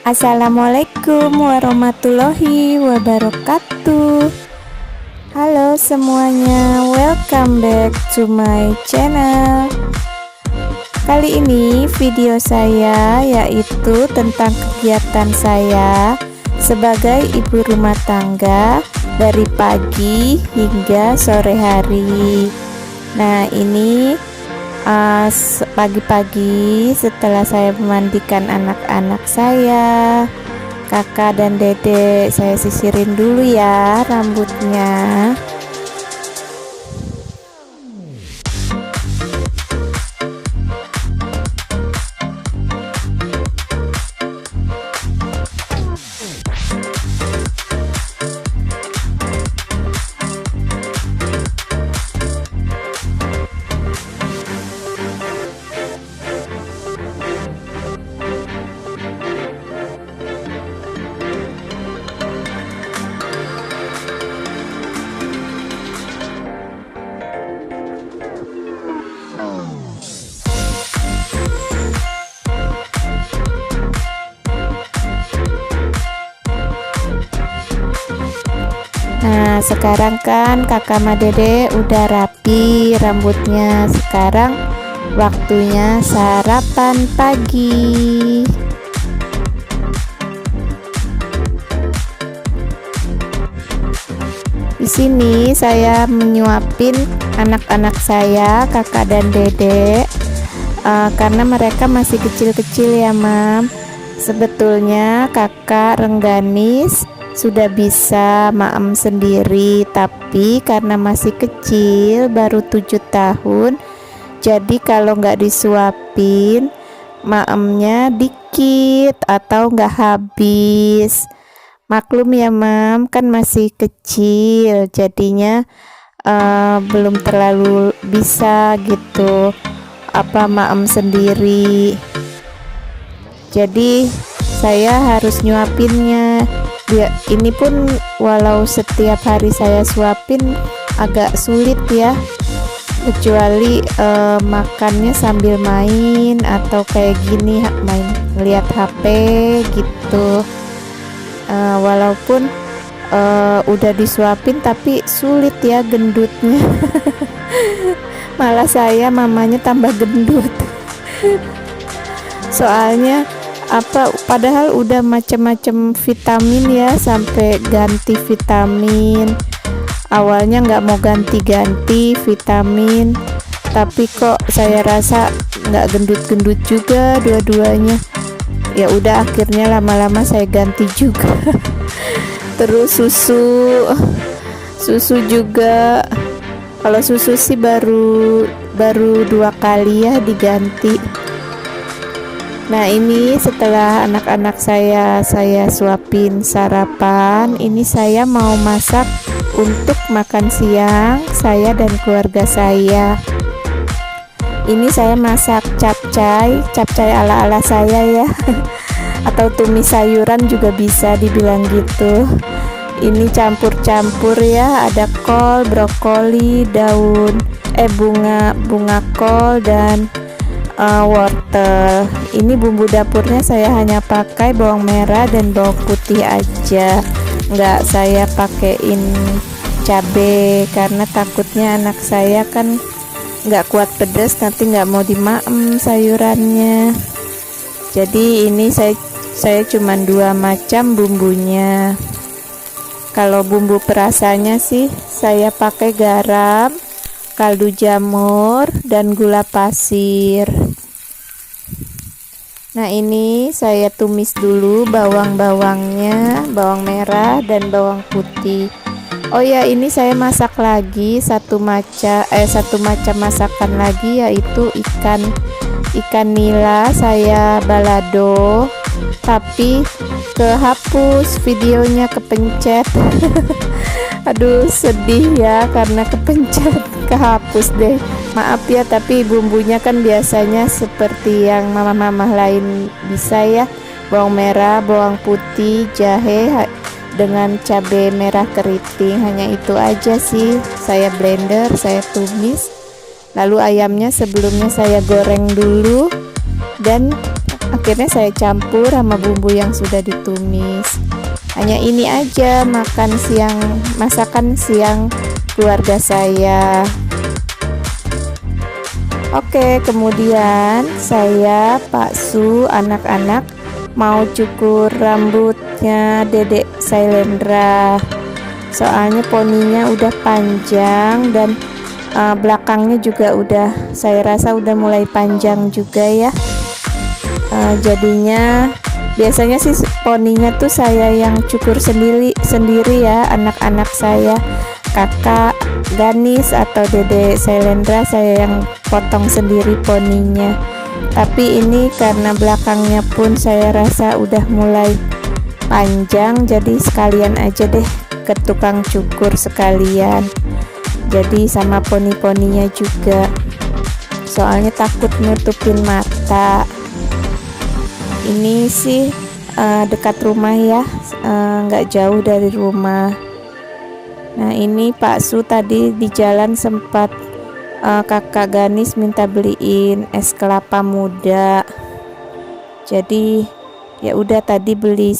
Assalamualaikum warahmatullahi wabarakatuh. Halo semuanya, welcome back to my channel. Kali ini video saya yaitu tentang kegiatan saya sebagai ibu rumah tangga dari pagi hingga sore hari. Nah, ini pagi-pagi setelah saya memandikan anak-anak saya, kakak dan dedek, saya sisirin dulu ya rambutnya. Nah, sekarang kan kakak sama dede udah rapi rambutnya. Sekarang waktunya sarapan pagi. Di sini saya menyuapin anak-anak saya, kakak dan dedek, karena mereka masih kecil-kecil ya, Mam. Sebetulnya kakak Rengganis sudah bisa maem sendiri, tapi karena masih kecil baru 7 tahun, jadi kalau nggak disuapin maemnya dikit atau nggak habis. Maklum ya, Mam, kan masih kecil, jadinya belum terlalu bisa gitu maem sendiri, jadi saya harus nyuapinnya. Ini pun walau setiap hari saya suapin agak sulit ya, kecuali makannya sambil main atau kayak gini main lihat HP gitu. Walaupun udah disuapin tapi sulit ya gendutnya. Malah saya mamanya tambah gendut. Soalnya padahal udah macam-macam vitamin ya, sampai ganti vitamin. Awalnya nggak mau ganti-ganti vitamin, tapi kok saya rasa nggak gendut-gendut juga dua-duanya. Ya udah, akhirnya lama-lama saya ganti juga. Terus susu juga. Kalau susu sih baru 2 kali ya diganti. Nah, ini setelah anak-anak saya suapin sarapan, ini saya mau masak untuk makan siang saya dan keluarga saya. Ini saya masak capcay ala-ala saya ya. Atau tumis sayuran juga bisa dibilang gitu. Ini campur-campur ya, ada kol, brokoli, bunga kol dan wortel. Ini bumbu dapurnya saya hanya pakai bawang merah dan bawang putih aja, nggak saya pakein cabe karena takutnya anak saya kan nggak kuat pedas, nanti nggak mau dimaem sayurannya. Jadi ini saya cuman 2 macam bumbunya. Kalau bumbu perasanya sih saya pakai garam, kaldu jamur, dan gula pasir. Nah, ini saya tumis dulu bawang-bawangnya, bawang merah dan bawang putih. Oh ya, ini saya masak lagi satu macam masakan lagi, yaitu ikan nila saya balado, tapi kehapus videonya, kepencet. Aduh, sedih ya karena kepencet, kehapus deh. Maaf ya, tapi bumbunya kan biasanya seperti yang mama-mama lain bisa ya, bawang merah, bawang putih, jahe dengan cabai merah keriting. Hanya itu aja sih, saya blender, saya tumis. Lalu ayamnya sebelumnya saya goreng dulu dan Akhirnya saya campur sama bumbu yang sudah ditumis. Hanya ini aja masakan siang keluarga saya. Oke, kemudian saya, Pak Su, anak-anak mau cukur rambutnya Dedek Sailendra. Soalnya poninya udah panjang dan belakangnya juga saya rasa udah mulai panjang juga ya. Jadinya biasanya sih poninya tuh saya yang cukur sendiri ya, anak-anak saya, kakak Ganis atau Dede Sailendra saya yang potong sendiri poninya. Tapi ini karena belakangnya pun saya rasa udah mulai panjang, jadi sekalian aja deh ke tukang cukur sekalian, jadi sama poni-poninya juga, soalnya takut nutupin mata. Ini sih dekat rumah ya, nggak jauh dari rumah. Nah ini Pak Su tadi di jalan sempat kakak Ganis minta beliin es kelapa muda, jadi ya udah tadi beli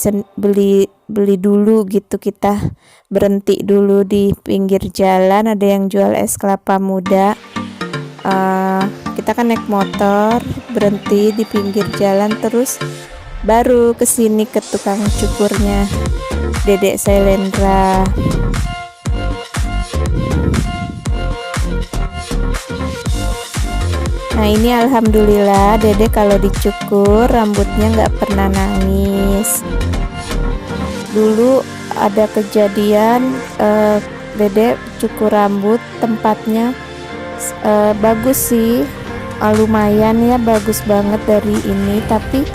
dulu gitu, kita berhenti dulu di pinggir jalan, ada yang jual es kelapa muda. Kita kan naik motor, berhenti di pinggir jalan, terus baru kesini ke tukang cukurnya Dedek Sailendra. Nah ini alhamdulillah Dede kalau dicukur rambutnya nggak pernah nangis. Dulu ada kejadian Dede cukur rambut, tempatnya bagus sih, lumayan ya, bagus banget dari ini, tapi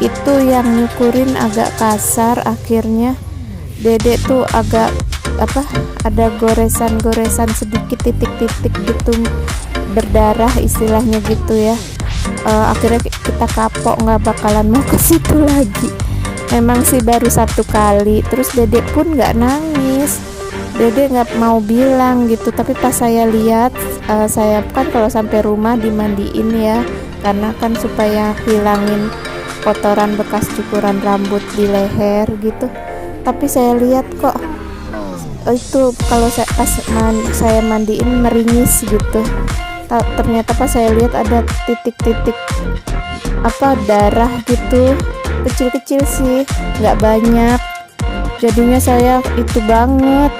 itu yang nyukurin agak kasar. Akhirnya Dede tuh agak ada goresan sedikit, titik-titik gitu, berdarah istilahnya gitu ya. Akhirnya kita kapok, nggak bakalan mau ke situ lagi. Memang sih baru 1 kali, terus Dede pun nggak nangis, Dede nggak mau bilang gitu. Tapi pas saya lihat, saya kan kalau sampai rumah dimandiin ya, karena kan supaya hilangin kotoran bekas cukuran rambut di leher gitu. Tapi saya lihat kok itu kalau saya mandiin meringis gitu. Ternyata pas saya lihat ada titik-titik darah gitu, kecil-kecil sih, nggak banyak. Jadinya saya itu banget,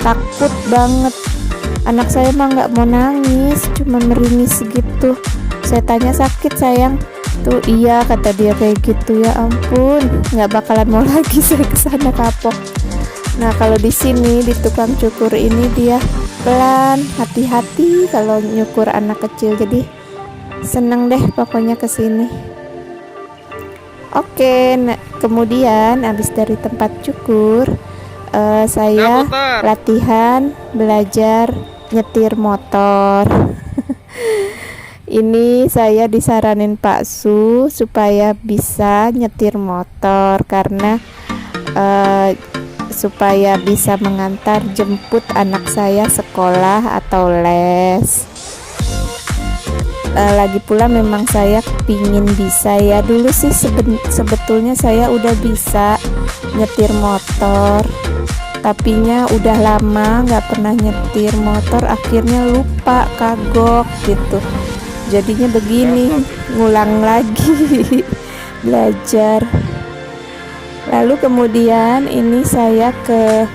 takut banget. Anak saya mah nggak mau nangis, cuma meringis gitu. Saya tanya, sakit sayang? Tuh iya, kata dia kayak gitu. Ya ampun, nggak bakalan mau lagi saya kesana, kapok. Nah kalau di sini di tukang cukur ini dia pelan, hati-hati kalau nyukur anak kecil, jadi seneng deh pokoknya kesini. Oke, kemudian habis dari tempat cukur, saya latihan belajar nyetir motor. Ini saya disaranin Pak Su supaya bisa nyetir motor karena supaya bisa mengantar jemput anak saya sekolah atau les. Lagi pula memang saya pingin bisa ya, dulu sih sebetulnya saya udah bisa nyetir motor, tapinya udah lama nggak pernah nyetir motor, akhirnya lupa, kagok gitu. Jadinya begini, ngulang lagi belajar. Lalu kemudian ini saya ke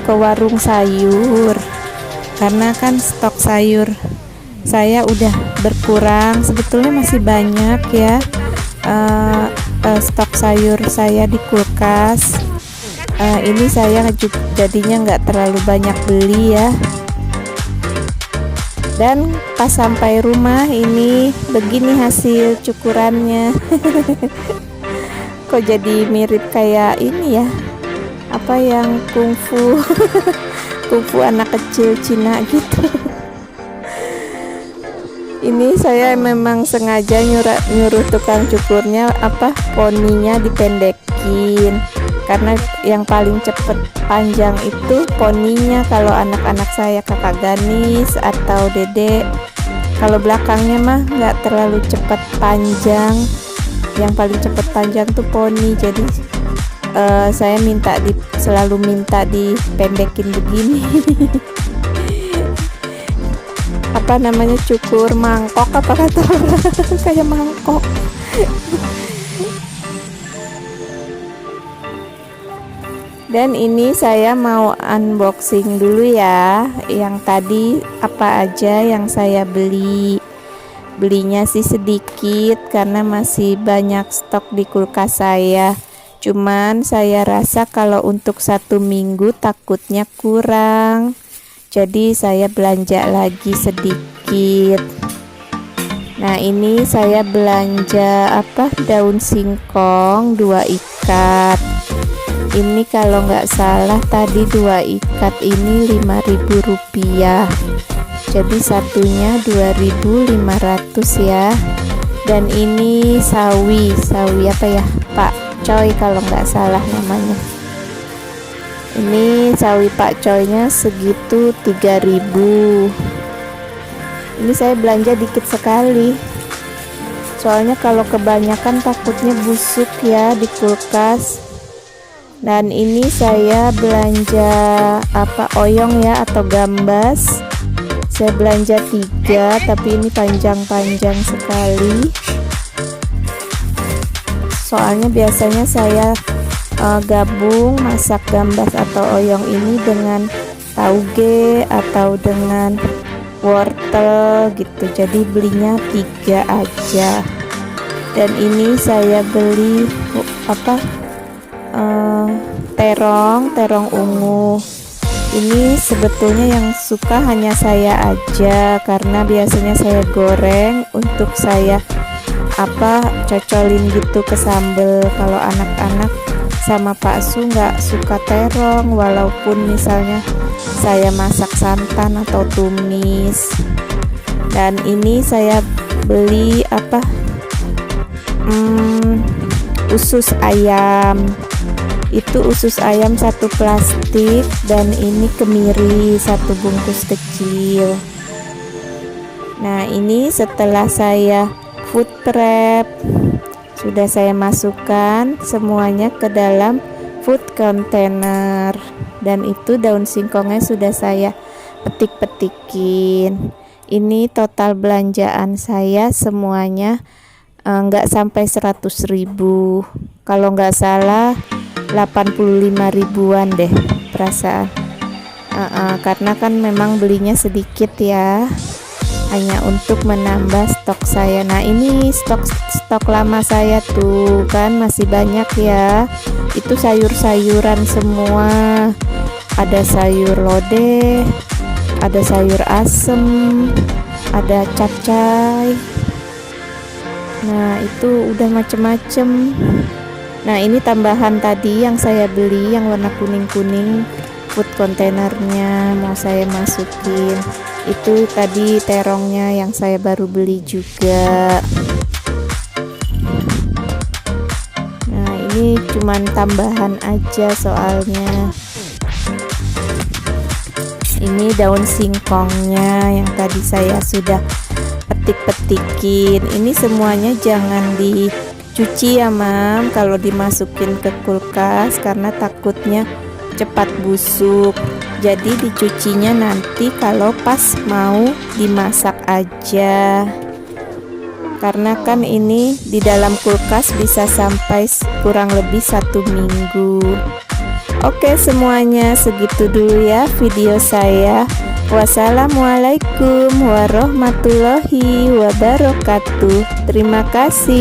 warung sayur, karena kan stok sayur saya udah berkurang. Sebetulnya masih banyak ya, stok sayur saya di kulkas. Ini saya jadinya nggak terlalu banyak beli ya. Dan pas sampai rumah ini begini hasil cukurannya. Kok jadi mirip kayak ini ya, yang kungfu kungfu anak kecil Cina gitu. Ini saya memang sengaja nyuruh tukang cukurnya poninya dipendekin, karena yang paling cepet panjang itu poninya kalau anak-anak saya, kakak Ganis atau Dede. Kalau belakangnya mah nggak terlalu cepat panjang, yang paling cepat panjang tuh poni. Jadi saya selalu minta dipendekin begini. Apa namanya, cukur mangkok apa kata orang? Kayak mangkok. Dan ini saya mau unboxing dulu ya, yang tadi apa aja yang saya belinya sih sedikit karena masih banyak stok di kulkas saya. Cuman saya rasa kalau untuk 1 minggu takutnya kurang, jadi saya belanja lagi sedikit. Nah, ini saya belanja daun singkong 2 ikat. Ini kalau nggak salah tadi 2 ikat ini Rp5.000, jadi satunya 2.500 ya. Dan ini sawi apa ya, Pak Coy kalau nggak salah namanya. Ini sawi Pak Coynya segitu 3.000. Ini saya belanja dikit sekali, soalnya kalau kebanyakan takutnya busuk ya di kulkas. Dan ini saya belanja oyong ya, atau gambas. Saya belanja 3, tapi ini panjang-panjang sekali. Soalnya biasanya saya gabung masak gambas atau oyong ini dengan tauge atau dengan wortel gitu. Jadi belinya 3 aja. Dan ini saya beli terong ungu. Ini sebetulnya yang suka hanya saya aja, karena biasanya saya goreng untuk saya cocolin gitu ke sambel. Kalau anak-anak sama Pak Su nggak suka terong, walaupun misalnya saya masak santan atau tumis. Dan ini saya beli usus ayam. Itu usus ayam 1 plastik, dan ini kemiri 1 bungkus kecil. Nah, ini setelah saya food prep, sudah saya masukkan semuanya ke dalam food container. Dan itu daun singkongnya sudah saya petik-petikin. Ini total belanjaan saya semuanya nggak sampai 100.000, kalau nggak salah 85 ribuan deh perasaan. Karena kan memang belinya sedikit ya, hanya untuk menambah stok saya. Nah, ini stok lama saya tuh kan masih banyak ya. Itu sayur-sayuran semua, ada sayur lodeh, ada sayur asem, ada capcay. Nah, itu udah macem-macem. Nah, ini tambahan tadi yang saya beli yang warna kuning-kuning, food containernya mau saya masukin. Itu tadi terongnya yang saya baru beli juga. Nah, ini cuman tambahan aja soalnya. Ini daun singkongnya yang tadi saya sudah petik-petikin. Ini semuanya jangan dicuci ya, Mam, kalau dimasukin ke kulkas, karena takutnya cepat busuk. Jadi dicucinya nanti kalau pas mau dimasak aja, karena kan ini di dalam kulkas bisa sampai kurang lebih 1 minggu. Oke, semuanya segitu dulu ya video saya. Wassalamualaikum warahmatullahi wabarakatuh. Terima kasih.